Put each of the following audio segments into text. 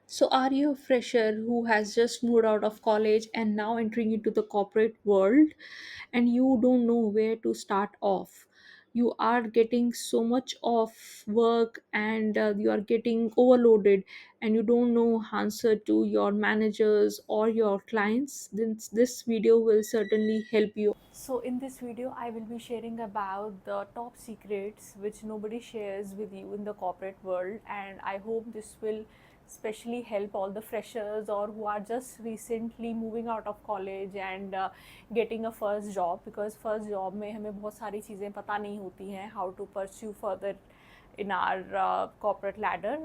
So, are you a fresher who has just moved out of college and now entering into the corporate world and you don't know where to start off? You are getting so much of work and you are getting overloaded and you don't know answer to your managers or your clients. Then this video will certainly help you. So in this video, I will be sharing about the top secrets which nobody shares with you in the corporate world, and I hope this will especially help all the freshers or who are just recently moving out of college and getting a first job, because first job में हमें बहुत सारी चीज़ें पता नहीं होती हैं, how to pursue further in our corporate ladder.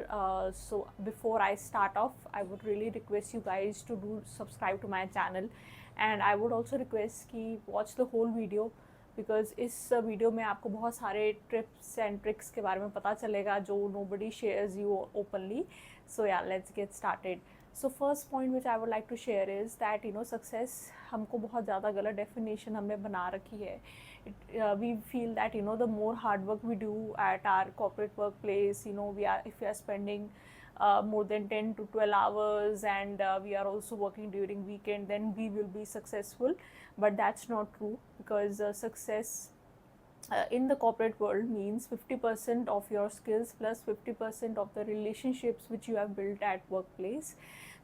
So before I start off, I would really request you guys to do subscribe to my channel, and I would also request कि watch the whole video, because इस video में आपको बहुत सारे trips and tricks के बारे में पता चलेगा जो nobody shares you openly. So yeah, let's get started. So first point which I would like to share is that success हमको बहुत ज़्यादा गलत definition हमने बना रखी है. We feel that the more hard work we do at our corporate workplace, if we are spending more than 10 to 12 hours, and we are also working during weekend, then we will be successful. But that's not true, because success in the corporate world means 50% of your skills plus 50% of the relationships which you have built at workplace.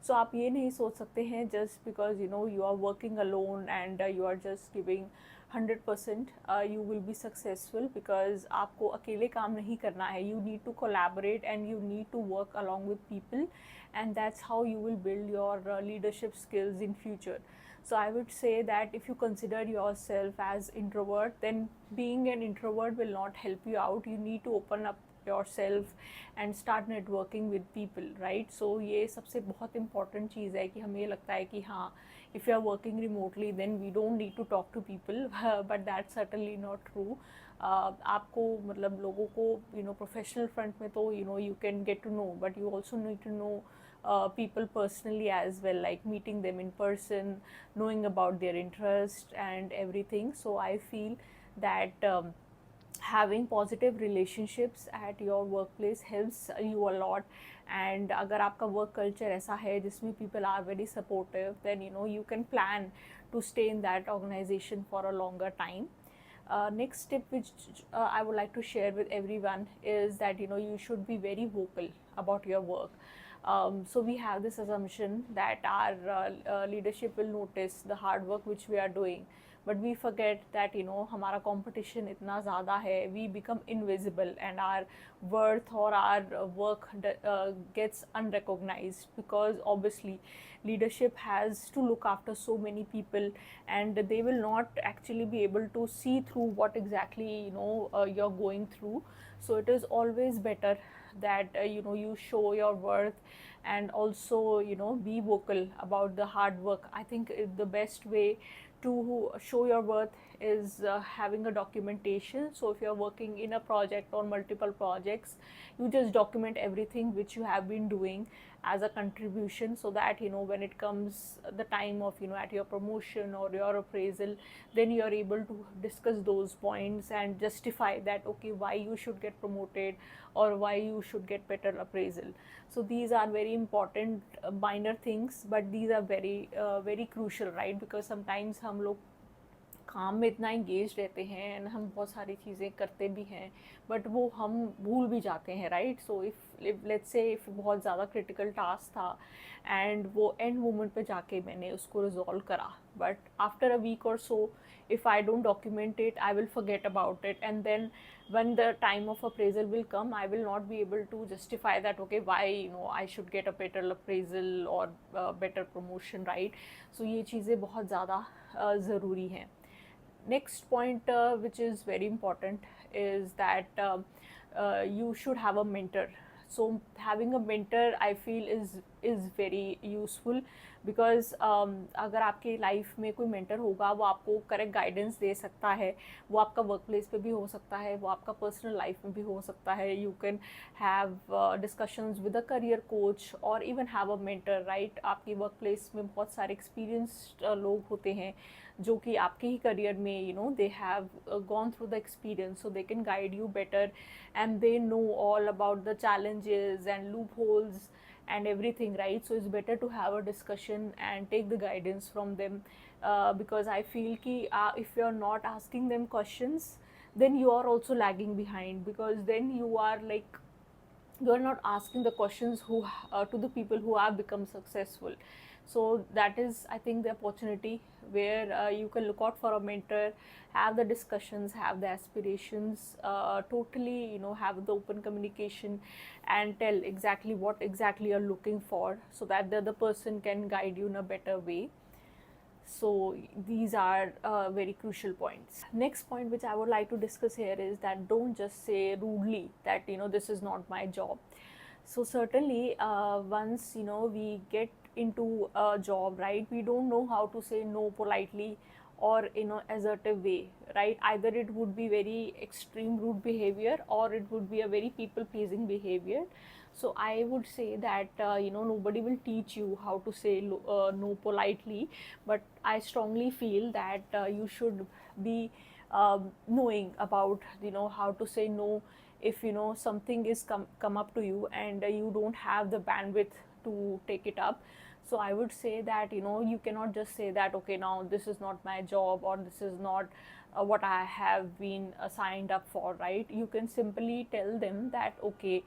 So आप ये नहीं सोच सकते हैं just because you are working alone and you are just giving 100%, you will be successful, because आपको अकेले काम नहीं करना है. You need to collaborate and you need to work along with people, and that's how you will build your leadership skills in future. So I would say that if you consider yourself as introvert, then being an introvert will not help you out. You need to open up yourself and start networking with people, right? So ये सबसे बहुत important चीज़ है कि हमें ये लगता है कि हाँ, if you are working remotely then we don't need to talk to people, but that's certainly not true. आपको मतलब लोगों को प्रोफेशनल फ्रंट में तो you can get to know, but you also need to know people personally as well, like meeting them in person, knowing about their interest and everything. So I feel that having positive relationships at your workplace helps you a lot. And अगर आपका work culture ऐसा है जिसमें people are very supportive, then you can plan to stay in that organization for a longer time. Next tip which I would like to share with everyone is that you should be very vocal about your work. So we have this assumption that our leadership will notice the hard work which we are doing, but we forget that हमारा competition इतना ज़्यादा है, we become invisible and our worth or our work gets unrecognized, because obviously leadership has to look after so many people, and they will not actually be able to see through what exactly you're going through. So it is always better that you show your worth, and also be vocal about the hard work. I think the best way to show your worth is having a documentation. So if you're working in a project or multiple projects, you just document everything which you have been doing as a contribution, so that when it comes the time of at your promotion or your appraisal, then you are able to discuss those points and justify that okay, why you should get promoted or why you should get better appraisal. So these are very important minor things, but these are very crucial, right? Because sometimes हम लोग काम में इतना engage रहते हैं and हम बहुत सारी चीज़ें करते भी हैं, बट वो हम भूल भी जाते हैं, right? So if let's say if बहुत ज़्यादा क्रिटिकल टास्क था एंड वो एंड मोमेंट पे जाके मैंने उसको रिजॉल्व करा, बट आफ्टर अ वीक और सो if I don't document it, I will forget about it, and then when the time of appraisal will come, I will not be able to justify that okay, why I should get a better appraisal or better promotion, right? So ये चीज़ें बहुत ज़्यादा ज़रूरी हैं. Next point which is very important is that you should have a mentor. So having a mentor, I feel, is very useful, because अगर आपकी life में कोई मेंटर होगा, वो आपको करेक्ट गाइडेंस दे सकता है. वो आपका वर्क प्लेस पे भी हो सकता है, वो आपका पर्सनल लाइफ में भी हो सकता है. You can have discussions with a career coach और even have a mentor, right? आपकी वर्क प्लेस में बहुत सारे एक्सपीरियंस्ड लोग होते हैं जो कि आपके ही करियर में they have gone through the experience, so they can guide you better, and they know all about the challenges and loopholes and everything, right? So it's better to have a discussion and take the guidance from them, because I feel ki if you're not asking them questions, then you are also lagging behind, because then you are like, you're not asking the questions who to the people who have become successful. So that is, I think, the opportunity where you can look out for a mentor, have the discussions, have the aspirations, totally, have the open communication, and tell exactly what exactly you're looking for, so that the other person can guide you in a better way. So these are very crucial points. Next point which I would like to discuss here is that don't just say rudely that this is not my job. So certainly, once we get into a job, right, we don't know how to say no politely or assertive way, right? Either it would be very extreme rude behavior, or it would be a very people pleasing behavior. So I would say that nobody will teach you how to say no politely, but I strongly feel that you should be knowing about how to say no if something is come up to you and you don't have the bandwidth to take it up. So I would say that you cannot just say that, okay, now this is not my job, or this is not what I have been signed up for, right? You can simply tell them that, okay,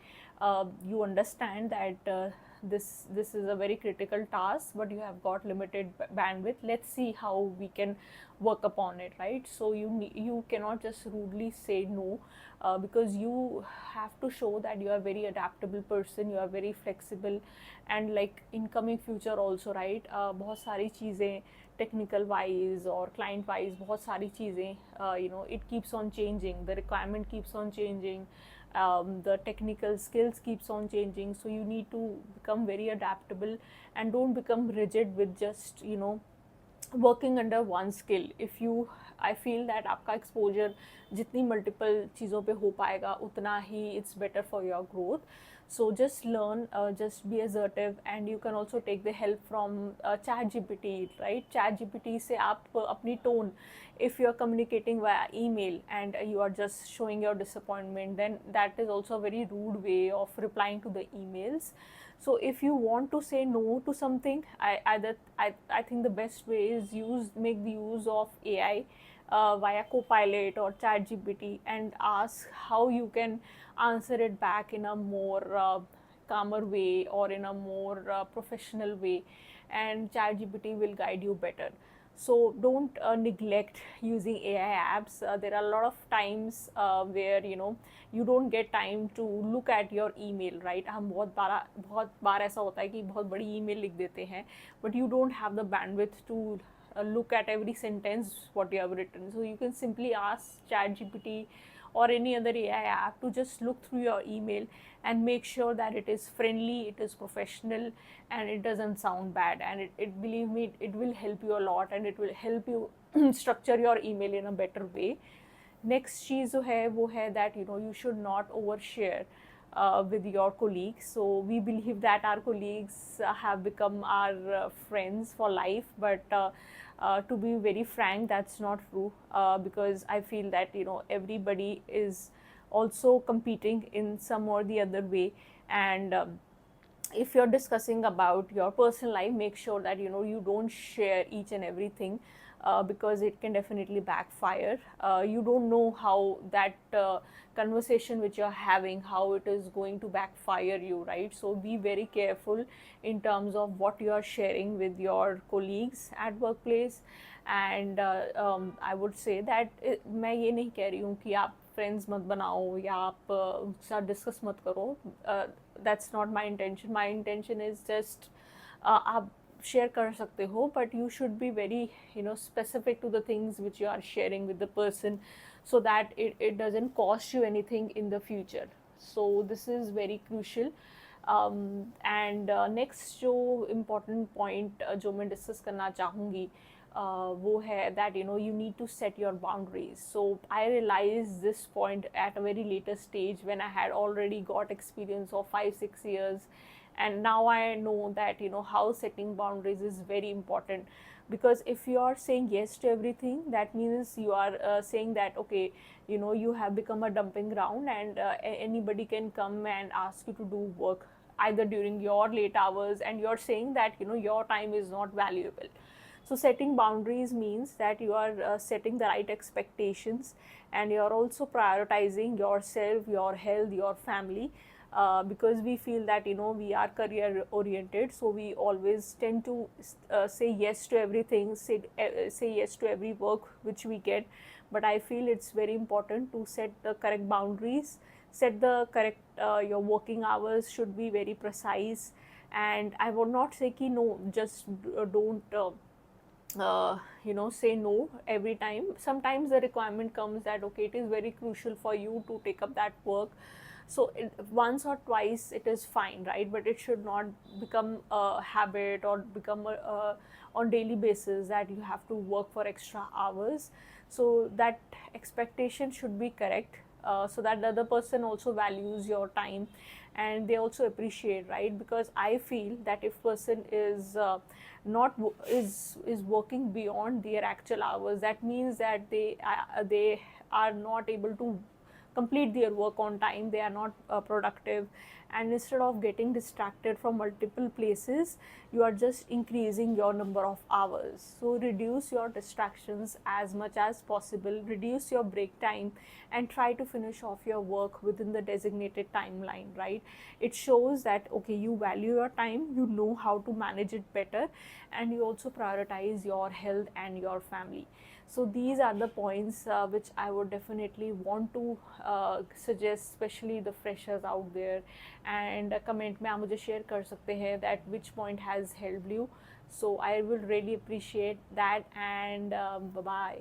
you understand that this is a very critical task, but you have got limited bandwidth. Let's see how we can work upon it, right? So you cannot just rudely say no, because you have to show that you are a very adaptable person, you are very flexible, and like in coming future also, right? बहुत सारी चीज़ें technical wise और client wise बहुत सारी चीज़ें it keeps on changing, the requirement keeps on changing, the technical skills keeps on changing, so you need to become very adaptable and don't become rigid with just working under one skill. If you, I feel that आपका exposure जितनी multiple चीज़ों पे हो पाएगा उतना ही it's better for your growth. So just learn, just be assertive, and you can also take the help from ChatGPT, right? ChatGPT से आप अपनी tone, if you're communicating via email and you are just showing your disappointment, then that is also a very rude way of replying to the emails. So if you want to say no to something, I think the best way is make the use of AI via Copilot or ChatGPT, and ask how you can answer it back in a more calmer way or in a more professional way, and ChatGPT will guide you better. So don't neglect using AI apps. There are a lot of times where you don't get time to look at your email, right? हम बहुत बार ऐसा होता है कि बहुत बड़ी email लिख देते हैं, but you don't have the bandwidth to look at every sentence what you have written. So you can simply ask ChatGPT or any other AI app to just look through your email and make sure that it is friendly, it is professional, and it doesn't sound bad. And it believe me, it will help you a lot, and it will help you structure your email in a better way. Next चीज़ जो है वो है that you should not overshare with your colleagues. So we believe that our colleagues have become our friends for life, but to be very frank, that's not true, because I feel that everybody is also competing in some or the other way. And if you're discussing about your personal life, make sure that you don't share each and everything, because it can definitely backfire. You don't know how that conversation which you're having, how it is going to backfire you, right? So be very careful in terms of what you are sharing with your colleagues at workplace. And I would say that मैं ये नहीं कह रही हूँ कि आप friends मत बनाओ या आप उनके साथ डिस्कस मत करो. That's not my intention. My intention is just आप शेयर कर सकते हो, but you should be very specific to the things which you are sharing with the person, so that it doesn't cost you anything in the future. So this is very crucial. And next जो important point जो मैं discuss करना चाहूँगी वो है that you need to set your boundaries. So I realized this point at a very later stage, when I had already got experience of 5-6 years, and now I know that how setting boundaries is very important. Because if you are saying yes to everything, that means you are saying that, okay, you have become a dumping ground, and anybody can come and ask you to do work. either during your late hours, and you're saying that your time is not valuable. So setting boundaries means that you are setting the right expectations, and you're also prioritizing yourself, your health, your family, because we feel that we are career oriented, so we always tend to say yes to everything, say yes to every work which we get. But I feel it's very important to set the correct boundaries, set the correct your working hours should be very precise. And I would not say ki no, just don't say no every time. Sometimes the requirement comes that okay, it is very crucial for you to take up that work, so once or twice it is fine, right? But it should not become a habit or become on daily basis that you have to work for extra hours. So that expectation should be correct, so that the other person also values your time and they also appreciate, right? Because I feel that if person is not is working beyond their actual hours, that means that they are not able to complete their work on time, they are not productive. And instead of getting distracted from multiple places, you are just increasing your number of hours. So reduce your distractions as much as possible, reduce your break time, and try to finish off your work within the designated timeline, right? It shows that okay, you value your time, you know how to manage it better, and you also prioritize your health and your family. So these are the points which I would definitely want to suggest, especially the freshers out there. And comment में आप मुझे share कर सकते हैं that which point has helped you. So I will really appreciate that, and bye bye.